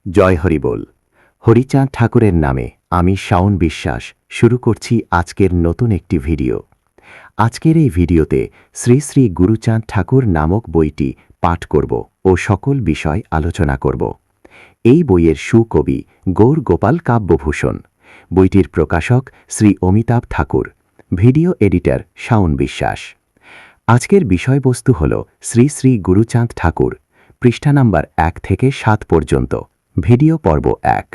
জয় হরি বল। হরিচাঁদ ঠাকুরের নামে আমি শাওন বিশ্বাস শুরু করছি আজকের নতুন একটি ভিডিও। আজকের এই ভিডিওতে শ্রী শ্রী গুরুচাঁদ ঠাকুর নামক বইটি পাঠ করব ও সকল বিষয় আলোচনা করব। এই বইয়ের সুকবি গৌর গোপাল কাব্যভূষণ। বইটির প্রকাশক শ্রী অমিতাভ ঠাকুর। ভিডিও এডিটর শাওন বিশ্বাস। আজকের বিষয়বস্তু হল শ্রী শ্রী গুরুচাঁদ ঠাকুর, পৃষ্ঠা নাম্বার 1 থেকে 7 পর্যন্ত। ভিডিও পর্ব 1।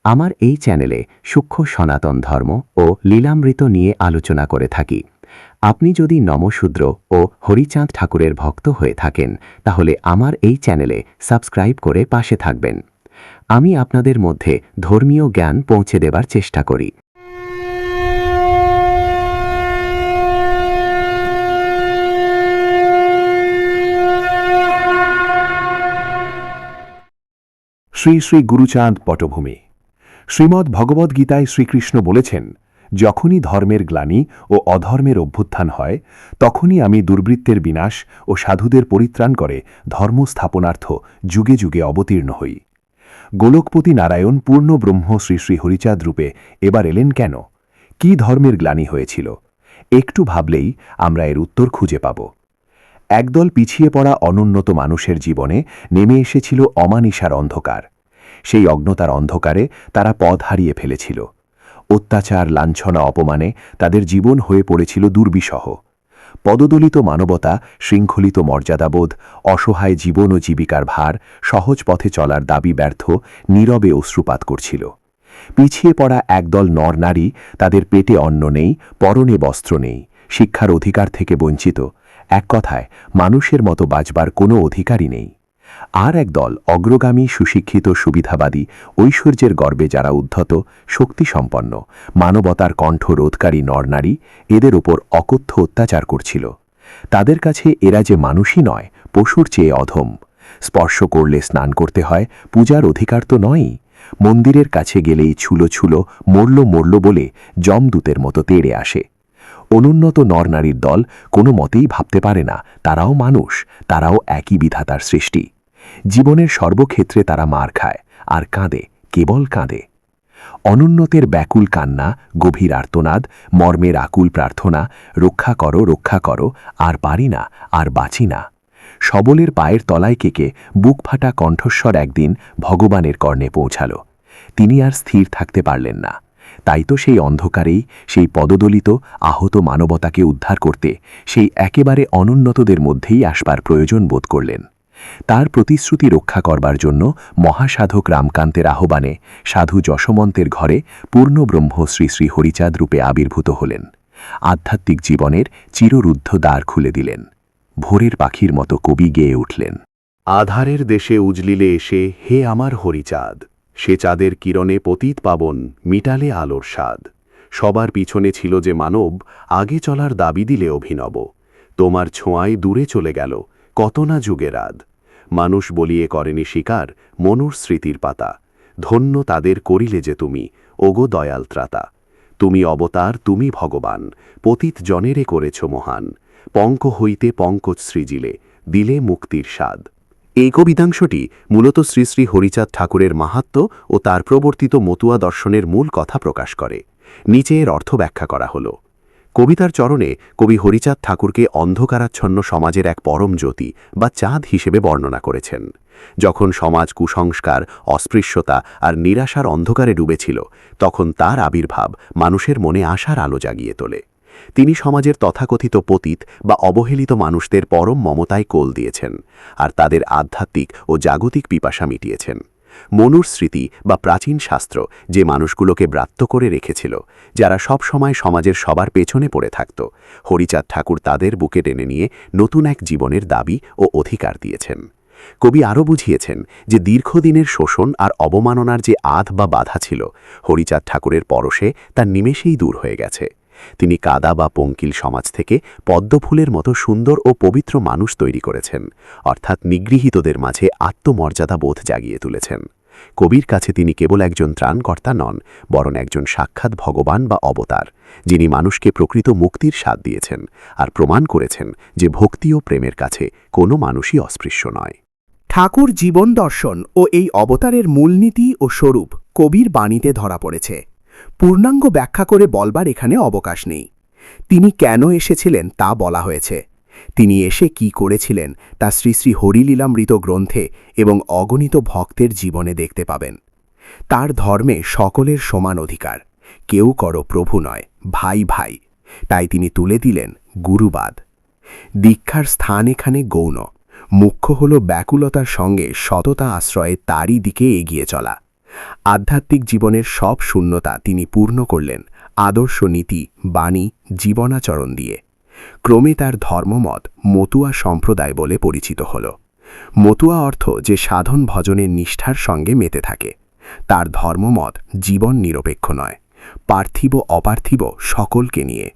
আমার এই চ্যানেলে সূক্ষ্ম সনাতন ধর্ম ও লীলামৃত নিয়ে আলোচনা করে থাকি। আপনি যদি নমশূদ্র ও হরিচাঁদ ঠাকুরের ভক্ত হয়ে থাকেন তাহলে আমার এই চ্যানেলে সাবস্ক্রাইব করে পাশে থাকবেন। আমি আপনাদের মধ্যে ধর্মীয় জ্ঞান পৌঁছে দেবার চেষ্টা করি। শ্রী শ্রী গুরুচাঁদ পটভূমি। শ্রীমদ্ ভগবদ্গীতায় শ্রীকৃষ্ণ বলেছেন, যখনই ধর্মের গ্লানি ও অধর্মের অভ্যুত্থান হয় তখনই আমি দুর্বৃত্তের বিনাশ ও সাধুদের পরিত্রাণ করে ধর্ম স্থাপনার্থ যুগে যুগে অবতীর্ণ হই। গোলকপতি নারায়ণ পূর্ণ ব্রহ্ম শ্রী শ্রী হরিচাঁদ রূপে এবার এলেন কেন? কি ধর্মের গ্লানি হয়েছিল? একটু ভাবলেই আমরা এর উত্তর খুঁজে পাব। একদল পিছিয়ে পড়া অনুন্নত মানুষের জীবনে নেমে এসেছিল অমানিসার অন্ধকার। সেই অজ্ঞতার অন্ধকারে তারা পথ হারিয়ে ফেলেছিল। অত্যাচার, লাঞ্ছনা, অপমানে তাদের জীবন হয়ে পড়েছিল দুর্বিষহ। পদদলিত মানবতা, শৃঙ্খলিত মর্যাদাবোধ, অসহায় জীবন ও জীবিকার ভার, সহজ পথে চলার দাবি ব্যর্থ, নীরবে অশ্রুপাত করছিল। পিছিয়ে পড়া একদল নরনারী, তাদের পেটে অন্ন নেই, পরনে বস্ত্র নেই, শিক্ষার অধিকার থেকে বঞ্চিত, এক কথায় মানুষের মতো বাঁচবার কোনো অধিকারই নেই। আর একদল অগ্রগামী, সুশিক্ষিত, সুবিধাবাদী, ঐশ্বর্যের গর্বে যারা উদ্ধত, শক্তিসম্পন্ন, মানবতার কণ্ঠ রোধকারী নরনারী, এদের ওপর অকথ্য অত্যাচার করছিল। তাদের কাছে এরা যে মানুষই নয়, পশুর চেয়ে অধম। স্পর্শ করলে স্নান করতে হয়, পূজার অধিকার তো নয়ই। মন্দিরের কাছে গেলেই ছুলো ছুলো, মরল মরল বলে যমদূতের মতো তেড়ে আসে। অনুন্নত নরনারীর দল কোনো মতেই ভাবতে পারে না তারাও মানুষ, তারাও একই বিধাতার সৃষ্টি। জীবনের সর্বক্ষেত্রে তারা মার খায় আর কাঁদে, কেবল কাঁদে। অনুন্নতের ব্যাকুল কান্না, গভীর আর্তনাদ, মর্মের আকুল প্রার্থনা, রক্ষা করো, আর পারি না, আর বাঁচি না। সবলের পায়ের তলায় কেকে বুক ফাটা কণ্ঠস্বর একদিন ভগবানের কর্ণে পৌঁছাল। তিনি আর স্থির থাকতে পারলেন না। তাই তো সেই অন্ধকারেই, সেই পদদলিত আহত মানবতাকে উদ্ধার করতে সেই একেবারে অনুন্নতদের মধ্যেই আসবার প্রয়োজন বোধ করলেন। তার প্রতিশ্রুতি রক্ষা করবার জন্য মহাসাধক রামকান্তের আহ্বানে সাধু যশোমন্তের ঘরে পূর্ণব্রহ্ম শ্রী শ্রী হরিচাঁদ রূপে আবির্ভূত হলেন। আধ্যাত্মিক জীবনের চিররুদ্ধ দ্বার খুলে দিলেন। ভোরের পাখির মতো কবি গেয়ে উঠলেন, আধারের দেশে উজলিলে এসে হে আমার হরিচাঁদ, সে চাঁদের কিরণে পতিত পাবন মিটালে আলোর স্বাদ। সবার পিছনে ছিল যে মানব, আগে চলার দাবি দিলে অভিনব। তোমার ছোঁয়ায় দূরে চলে গেল কত না যুগের আদ। মানুষ বলিয়ে করেনি স্বীকার মনুর স্মৃতির পাতা। ধন্য তাদের করিলে যে তুমি, ওগো দয়াল ত্রাতা। তুমি অবতার, তুমি ভগবান, পতিত জনেরে করেছ মহান। পঙ্ক হইতে পঙ্কজ সৃজিলে, দিলে মুক্তির স্বাদ। এই কবিতাংশটি মূলত শ্রী শ্রী হরিচাঁদ ঠাকুরের মাহাত্ম্য ও তার প্রবর্তিত মতুয়া দর্শনের মূল কথা প্রকাশ করে। নিচে এর অর্থ ব্যাখ্যা করা হল। কবিতার চরণে কবি হরিচাঁদ ঠাকুরকে অন্ধকারাচ্ছন্ন সমাজের এক পরম জ্যোতি বা চাঁদ হিসেবে বর্ণনা করেছেন। যখন সমাজ কুসংস্কার, অস্পৃশ্যতা আর নিরাশার অন্ধকারে ডুবেছিল, তখন তার আবির্ভাব মানুষের মনে আশার আলো জাগিয়ে তোলে। তিনি সমাজের তথাকথিত পতিত বা অবহেলিত মানুষদের পরম মমতায় কোল দিয়েছেন, আর তাদের আধ্যাত্মিক ও জাগতিক পিপাসা মিটিয়েছেন। মনুর স্মৃতি বা প্রাচীন শাস্ত্র যে মানুষগুলোকে ব্রাত্য করে রেখেছিল, যারা সব সময় সমাজের সবার পেছনে পড়ে থাকত, হরিচাঁদ ঠাকুর তাদের বুকে টেনে নিয়ে নতুন এক জীবনের দাবি ও অধিকার দিয়েছেন। কবি আরও বুঝিয়েছেন যে দীর্ঘদিনের শোষণ আর অবমাননার যে আধ বা বাধা ছিল, হরিচাঁদ ঠাকুরের পরশে তা নিমেষেই দূর হয়ে গেছে। তিনি কাদা বা পঙ্কিল সমাজ থেকে পদ্মফুলের মতো সুন্দর ও পবিত্র মানুষ তৈরি করেছেন, অর্থাৎ নিগৃহীতদের মাঝে আত্মমর্যাদা বোধ জাগিয়ে তুলেছেন। কবির কাছে তিনি কেবল একজন ত্রাণকর্তা নন, বরং একজন সাক্ষাৎ ভগবান বা অবতার, যিনি মানুষকে প্রকৃত মুক্তির স্বাদ দিয়েছেন আর প্রমাণ করেছেন যে ভক্তি ও প্রেমের কাছে কোনো মানুষই অস্পৃশ্য নয়। ঠাকুর জীবন দর্শন ও এই অবতারের মূলনীতি ও স্বরূপ কবির বাণীতে ধরা পড়েছে। পূর্ণাঙ্গ ব্যাখ্যা করে বলবার এখানে অবকাশ নেই। তিনি কেন এসেছিলেন তা বলা হয়েছে। তিনি এসে কি করেছিলেন তা শ্রী শ্রী হরিলীলামৃত গ্রন্থে এবং অগণিত ভক্তের জীবনে দেখতে পাবেন। তার ধর্মে সকলের সমান অধিকার, কেউ করো প্রভু নয়, ভাই ভাই। তাই তিনি তুলে দিলেন গুরুবাদ। দীক্ষার স্থান এখানে গৌণ, মুখ্য হল ব্যাকুলতার সঙ্গে সততা আশ্রয়ে তারই দিকে এগিয়ে চলা। আধ্যাত্মিক জীবনের সব শূন্যতা তিনি পূর্ণ করলেন আদর্শ নীতি, বাণী, জীবনাচরণ দিয়ে। ক্রমে তার ধর্মমত মতুয়া সম্প্রদায় বলে পরিচিত হল। মতুয়া অর্থ যে সাধন ভজনের নিষ্ঠার সঙ্গে মেতে থাকে। তার ধর্মমত জীবন নিরপেক্ষ নয়, পার্থিব অপার্থিব সকলকে নিয়ে।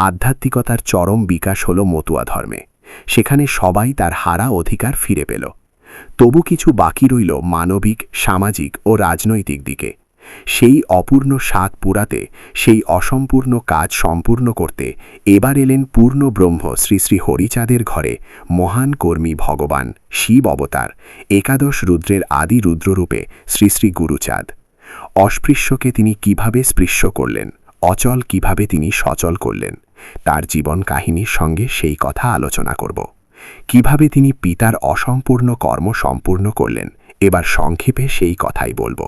আধ্যাত্মিকতার চরম বিকাশ হল মতুয়া ধর্মে। সেখানে সবাই তার হারা অধিকার ফিরে পেল। তবু কিছু বাকি রইল মানবিক, সামাজিক ও রাজনৈতিক দিকে। সেই অপূর্ণ স্বাদ পুরাতে, সেই অসম্পূর্ণ কাজ সম্পূর্ণ করতে এবার এলেন পূর্ণ ব্রহ্ম শ্রী শ্রী হরিচাঁদের ঘরে মহান কর্মী ভগবান শিব অবতার, একাদশ রুদ্রের আদি রুদ্ররূপে শ্রী শ্রী গুরুচাঁদ। অস্পৃশ্যকে তিনি কিভাবে স্পৃশ্য করলেন, অচল কিভাবে তিনি সচল করলেন, তার জীবন কাহিনীর সঙ্গে সেই কথা আলোচনা করব। কিভাবে তিনি পিতার অসম্পূর্ণ কর্ম সম্পূর্ণ করলেন, এবার সংক্ষেপে সেই কথাই বলব।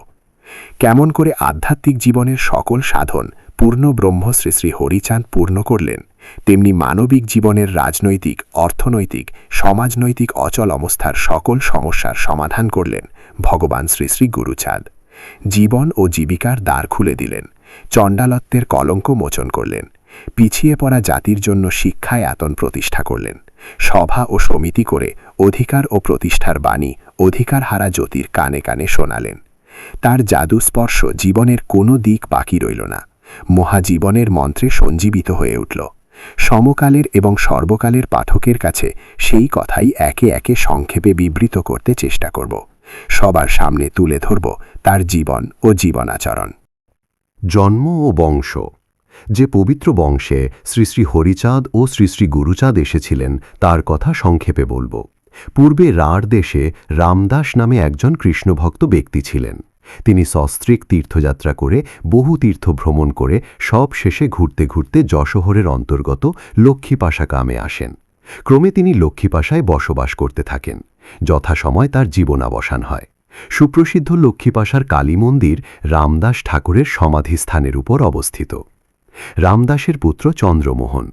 কেমন করে আধ্যাত্মিক জীবনের সকল সাধন পূর্ণ ব্রহ্ম শ্রী শ্রী হরিচাঁদ পূর্ণ করলেন, তেমনি মানবিক জীবনের রাজনৈতিক, অর্থনৈতিক, সমাজনৈতিক অচল অবস্থার সকল সমস্যার সমাধান করলেন ভগবান শ্রী শ্রী গুরুচাঁদ। জীবন ও জীবিকার দ্বার খুলে দিলেন, চণ্ডালত্বের কলঙ্ক মোচন করলেন, পিছিয়ে পড়া জাতির জন্য শিক্ষায় আতন প্রতিষ্ঠা করলেন, সভা ও সমিতি করে অধিকার ও প্রতিষ্ঠার বাণী অধিকার হারা জ্যোতির কানে কানে শোনালেন। তার জাদুস্পর্শ জীবনের কোনো দিক বাকি রইল না, মহাজীবনের মন্ত্রে সঞ্জীবিত হয়ে উঠল। সমকালের এবং সর্বকালের পাঠকের কাছে সেই কথাই একে একে সংক্ষেপে বিবৃত করতে চেষ্টা করব। সবার সামনে তুলে ধরব তার জীবন ও জীবনাচরণ। জন্ম ও বংশ। যে পবিত্র বংশে শ্রী শ্রী হরিচাঁদ ও শ্রী শ্রী গুরুচাঁদ এসেছিলেন তার কথা সংক্ষেপে বলব। পূর্বে রাঢ় দেশে রামদাস নামে একজন কৃষ্ণভক্ত ব্যক্তি ছিলেন। তিনি সস্ত্রীক তীর্থযাত্রা করে বহু তীর্থ ভ্রমণ করে সব শেষে ঘুরতে ঘুরতে যশোহরের অন্তর্গত লক্ষ্মীপাশা গ্রামে আসেন। ক্রমে তিনি লক্ষ্মীপাশায় বসবাস করতে থাকেন। যথাসময় তার জীবনাবসান হয়। সুপ্রসিদ্ধ লক্ষ্মীপাশার কালী মন্দির রামদাস ঠাকুরের সমাধিস্থানের উপর অবস্থিত। রামদাসের পুত্র চন্দ্রমোহন,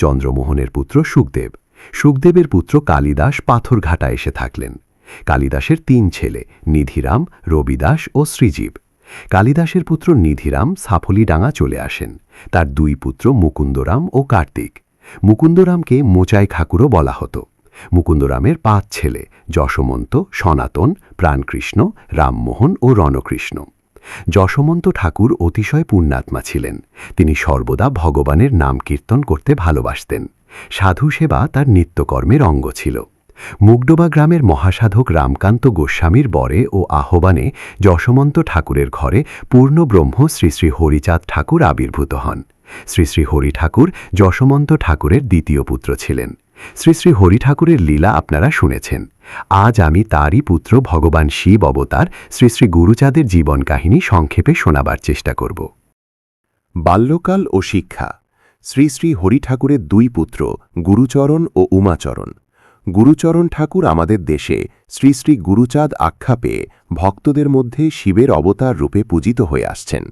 চন্দ্রমোহনের পুত্র সুখদেব, সুখদেবের পুত্র কালিদাস পাথরঘাটা এসে থাকলেন। কালিদাসের 3 ছেলে, নিধিরাম, রবিদাস ও শ্রীজীব। কালিদাসের পুত্র নিধিরাম সাফলিডাঙ্গা চলে আসেন। তার 2 পুত্র মুকুন্দরাম ও কার্তিক। মুকুন্দরামকে মোচাই ঠাকুরও বলা হতো। মুকুন্দরামের 5 ছেলে, যশোমন্ত, সনাতন, প্রাণকৃষ্ণ, রামমোহন ও রণকৃষ্ণ। যশোমন্ত ঠাকুর অতিশয় পুণ্যাত্মা ছিলেন। তিনি সর্বদা ভগবানের নাম কীর্তন করতে ভালোবাসতেন। সাধু সেবা তার নিত্যকর্মের অঙ্গ ছিল। মুগডোবা গ্রামের মহাসাধক রামকান্ত গোস্বামীর বরে ও আহ্বানে যশোমন্ত ঠাকুরের ঘরে পূর্ণব্রহ্ম শ্রী শ্রী হরিচাঁদ ঠাকুর আবির্ভূত হন। শ্রী শ্রী হরি ঠাকুর যশোমন্ত ঠাকুরের 2য় পুত্র ছিলেন। শ্রী শ্রী হরি ঠাকুরের লীলা আপনারা শুনেছেন। আজ আমি তারই পুত্র ভগবান শিব অবতার শ্রী শ্রী গুরুচাঁদের জীবন কাহিনী সংক্ষেপে শোনাবার চেষ্টা করব। বাল্যকাল ও শিক্ষা। শ্রী শ্রী হরি ঠাকুরের 2 পুত্র গুরুচরণ ও উমাচরণ। গুরুচরণ ঠাকুর আমাদের দেশে শ্রী শ্রী গুরুচাঁদ আখ্যা পেয়ে ভক্তদের মধ্যে শিবের অবতার রূপে পূজিত হয়ে আসছেন।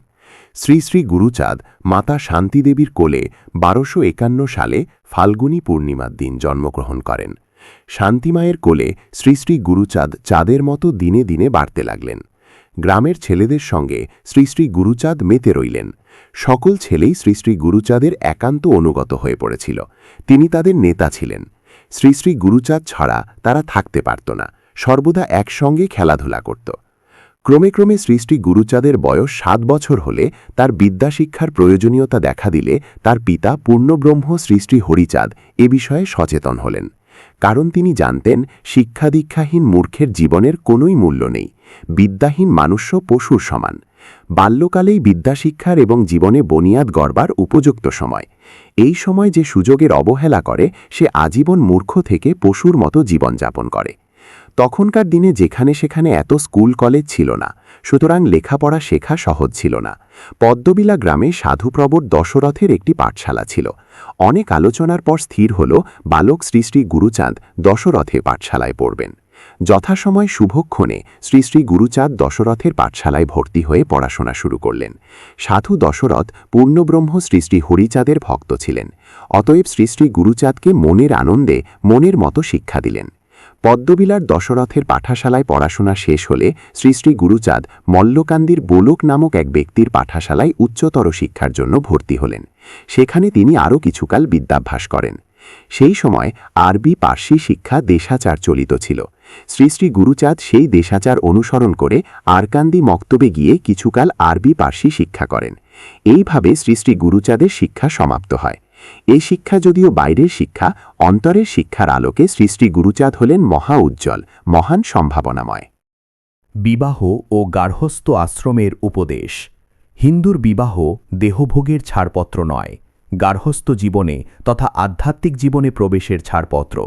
শ্রী শ্রী গুরুচাঁদ মাতা শান্তিদেবীর কোলে 1251 সালে ফাল্গুনী পূর্ণিমার দিন জন্মগ্রহণ করেন। শান্তিমায়ের কোলে শ্রী শ্রী গুরুচাঁদ চাঁদের মতো দিনে দিনে বাড়তে লাগলেন। গ্রামের ছেলেদের সঙ্গে শ্রী শ্রী গুরুচাঁদ মেতে রইলেন। সকল ছেলেই শ্রী শ্রী গুরুচাঁদের একান্ত অনুগত হয়ে পড়েছিল। তিনি তাদের নেতা ছিলেন। শ্রী শ্রী গুরুচাঁদ ছাড়া তারা থাকতে পারত না, সর্বদা একসঙ্গে খেলাধুলা করত। ক্রমে ক্রমে শ্রী শ্রী গুরুচাঁদের বয়স 7 বছর হলে তার বিদ্যাশিক্ষার প্রয়োজনীয়তা দেখা দিলে তার পিতা পূর্ণব্রহ্ম শ্রী শ্রী হরিচাঁদ এ বিষয়ে সচেতন হলেন। কারণ তিনি জানতেন শিক্ষা দীক্ষাহীন মূর্খের জীবনের কোনোই মূল্য নেই। বিদ্যাহীন মানুষ্য পশুর সমান। বাল্যকালেই বিদ্যাশিক্ষার এবং জীবনে বুনিয়াদ গড়বার উপযুক্ত সময়। এই সময় যে সুযোগের অবহেলা করে সে আজীবন মূর্খ থেকে পশুর মতো জীবনযাপন করে। তখনকার দিনে যেখানে সেখানে এত স্কুল কলেজ ছিল না, সুতরাং লেখাপড়া শেখা সহজ ছিল না। পদ্মবিলা গ্রামে সাধুপ্রবর দশরথের একটি পাঠশালা ছিল। অনেক আলোচনার পর স্থির হল বালক শ্রী শ্রী গুরুচাঁদ দশরথে পাঠশালায় পড়বেন। যথাসময় শুভক্ষণে শ্রী শ্রী গুরুচাঁদ দশরথের পাঠশালায় ভর্তি হয়ে পড়াশোনা শুরু করলেন। সাধু দশরথ পূর্ণব্রহ্ম শ্রী শ্রী হরিচাঁদের ভক্ত ছিলেন। অতএব শ্রী শ্রী গুরুচাঁদকে মনের আনন্দে মনের মতো শিক্ষা দিলেন। পদ্মবিলার দশরথের পাঠশালায় পড়াশোনা শেষ হলে শ্রী শ্রী গুরুচাঁদ মল্লকান্দির বোলক নামক এক ব্যক্তির পাঠশালায় উচ্চতর শিক্ষার জন্য ভর্তি হলেন। সেখানে তিনি আরও কিছুকাল বিদ্যাভ্যাস করেন। সেই সময় আরবি পার্সি শিক্ষা দেশাচার চলিত ছিল। শ্রী শ্রী গুরুচাঁদ সেই দেশাচার অনুসরণ করে আরকান্দি মক্তবে গিয়ে কিছুকাল আরবি পার্সি শিক্ষা করেন। এইভাবে শ্রী শ্রী গুরুচাঁদের শিক্ষা সমাপ্ত হয়। এই শিক্ষা যদিও বাইরের শিক্ষা, অন্তরের শিক্ষার আলোকে শ্রী শ্রী গুরুচাঁদ হলেন মহা উজ্জ্বল, মহান সম্ভাবনাময়। বিবাহ ও গার্হস্থ্য আশ্রমের উপদেশ। হিন্দুর বিবাহ দেহভোগের ছাড়পত্র নয়, গার্হস্থ্য জীবনে তথা আধ্যাত্মিক জীবনে প্রবেশের ছাড়পত্র।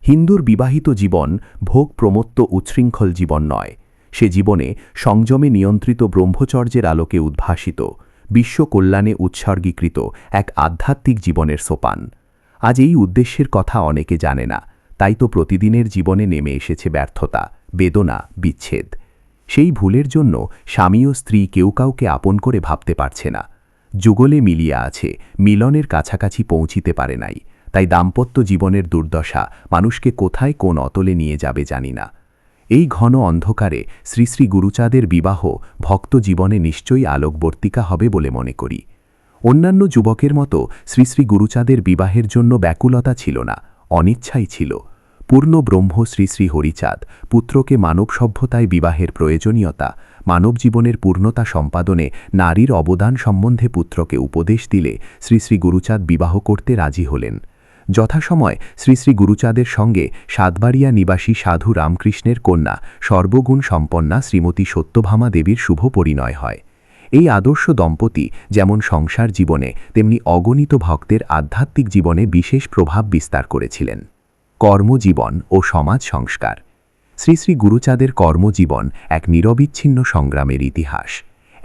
হিন্দুর বিবাহিত জীবন ভোগ প্রমত্ত উচ্ছৃঙ্খল জীবন নয়, সে জীবনে সংযমে নিয়ন্ত্রিত ব্রহ্মচর্যের আলোকে উদ্ভাসিত, বিশ্ব কল্যাণে উৎসর্গীকৃত এক আধ্যাত্মিক জীবনের সোপান। আজ এই উদ্দেশ্যের কথা অনেকে জানে না, তাই তো প্রতিদিনের জীবনে নেমে এসেছে ব্যর্থতা, বেদনা, বিচ্ছেদ। সেই ভুলের জন্য স্বামী ও স্ত্রী কেউ কাউকে আপন করে ভাবতে পারছে না। যুগলে মিলিয়া আছে, মিলনের কাছাকাছি পৌঁছিতে পারে নাই। তাই দাম্পত্য জীবনের দুর্দশা মানুষকে কোথায় কোন অতলে নিয়ে যাবে জানি না। এই ঘন অন্ধকারে শ্রী শ্রী গুরুচাঁদের বিবাহ ভক্ত জীবনে নিশ্চয়ই আলোকবর্তিকা হবে বলে মনে করি। অন্যান্য যুবকের মতো শ্রী শ্রী গুরুচাঁদের বিবাহের জন্য ব্যাকুলতা ছিল না, অনিচ্ছাই ছিল। পূর্ণ ব্রহ্ম শ্রী শ্রী হরিচাঁদ পুত্রকে মানব সভ্যতায় বিবাহের প্রয়োজনীয়তা, মানব জীবনের পূর্ণতা সম্পাদনে নারীর অবদান সম্বন্ধে পুত্রকে উপদেশ দিলে শ্রী শ্রী গুরুচাঁদ বিবাহ করতে রাজি হলেন। যথাসময় শ্রী শ্রী গুরুচাঁদের সঙ্গে সাতবাড়িয়া নিবাসী সাধু রামকৃষ্ণের কন্যা সর্বগুণ সম্পন্না শ্রীমতী সত্যভামা দেবীর শুভ পরিণয় হয়। এই আদর্শ দম্পতি যেমন সংসার জীবনে তেমনি অগণিত ভক্তের আধ্যাত্মিক জীবনে বিশেষ প্রভাব বিস্তার করেছিলেন। কর্মজীবন ও সমাজ সংস্কার। শ্রী শ্রী গুরুচাঁদের কর্মজীবন এক নিরবিচ্ছিন্ন সংগ্রামের ইতিহাস।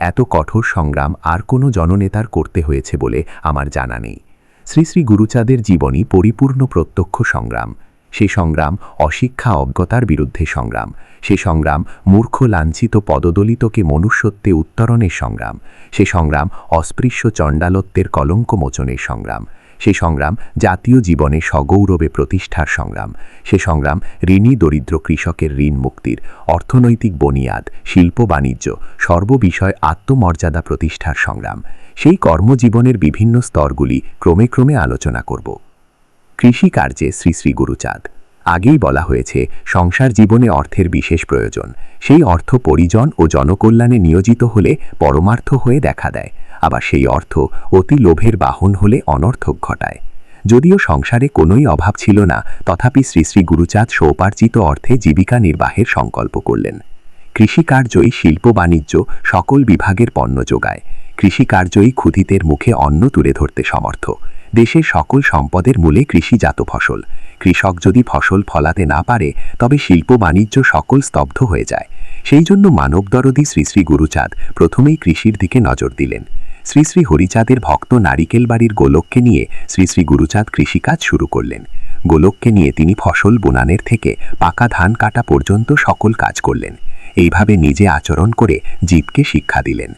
এত কঠোর সংগ্রাম আর কোনো জননেতার করতে হয়েছে বলে আমার জানা নেই। শ্রী শ্রী গুরুচাঁদের জীবনী পরিপূর্ণ প্রত্যক্ষ সংগ্রাম। সে সংগ্রাম অশিক্ষা অজ্ঞতার বিরুদ্ধে সংগ্রাম। সে সংগ্রাম মূর্খ লাঞ্ছিত পদদলিতকে মনুষ্যত্বে উত্তরণের সংগ্রাম। সে সংগ্রাম অস্পৃশ্য চণ্ডালত্বের কলঙ্ক মোচনের সংগ্রাম। সে সংগ্রাম জাতীয় জীবনে সগৌরবে প্রতিষ্ঠার সংগ্রাম। সে সংগ্রাম ঋণী দরিদ্র কৃষকের ঋণ মুক্তির, অর্থনৈতিক বুনিয়াদ, শিল্প বাণিজ্য সর্ববিষয় আত্মমর্যাদা প্রতিষ্ঠার সংগ্রাম। সেই কর্মজীবনের বিভিন্ন স্তরগুলি ক্রমে ক্রমে আলোচনা করব। কৃষিকার্যে শ্রী শ্রী গুরুচাঁদ। আগেই বলা হয়েছে সংসার জীবনে অর্থের বিশেষ প্রয়োজন। সেই অর্থ পরিজন ও জনকল্যাণে নিয়োজিত হলে পরমার্থ হয়ে দেখা দেয়, আবার সেই অর্থ অতি লোভের বাহন হলে অনর্থক ঘটায়। যদিও সংসারে কোনোই অভাব ছিল না, তথাপি শ্রী শ্রী গুরুচাঁদ সৌপার্জিত অর্থে জীবিকা নির্বাহের সংকল্প করলেন। কৃষিকার্যই শিল্প বাণিজ্য সকল বিভাগের পণ্য যোগায়। কৃষিকার্যই ক্ষুধিতের মুখে অন্ন তুলে ধরতে সমর্থ। দেশের সকল সম্পদের মূলে কৃষিজাত ফসল। কৃষক যদি ফসল ফলাতে না পারে তবে শিল্প বাণিজ্য সকল স্তব্ধ হয়ে যায়। সেই জন্য মানবদরদী শ্রী শ্রী গুরুচাঁদ প্রথমেই কৃষির দিকে নজর দিলেন। শ্রী শ্রী হরিচাঁদের ভক্ত নারিকেল বাড়ির গোলককে নিয়ে শ্রী শ্রী গুরুচাঁদ কৃষিকাজ শুরু করলেন। গোলককে নিয়ে তিনি ফসল বোনানের থেকে পাকা ধান কাটা পর্যন্ত সকল কাজ করলেন। এইভাবে নিজে আচরণ করে জীবকে শিক্ষা দিলেন।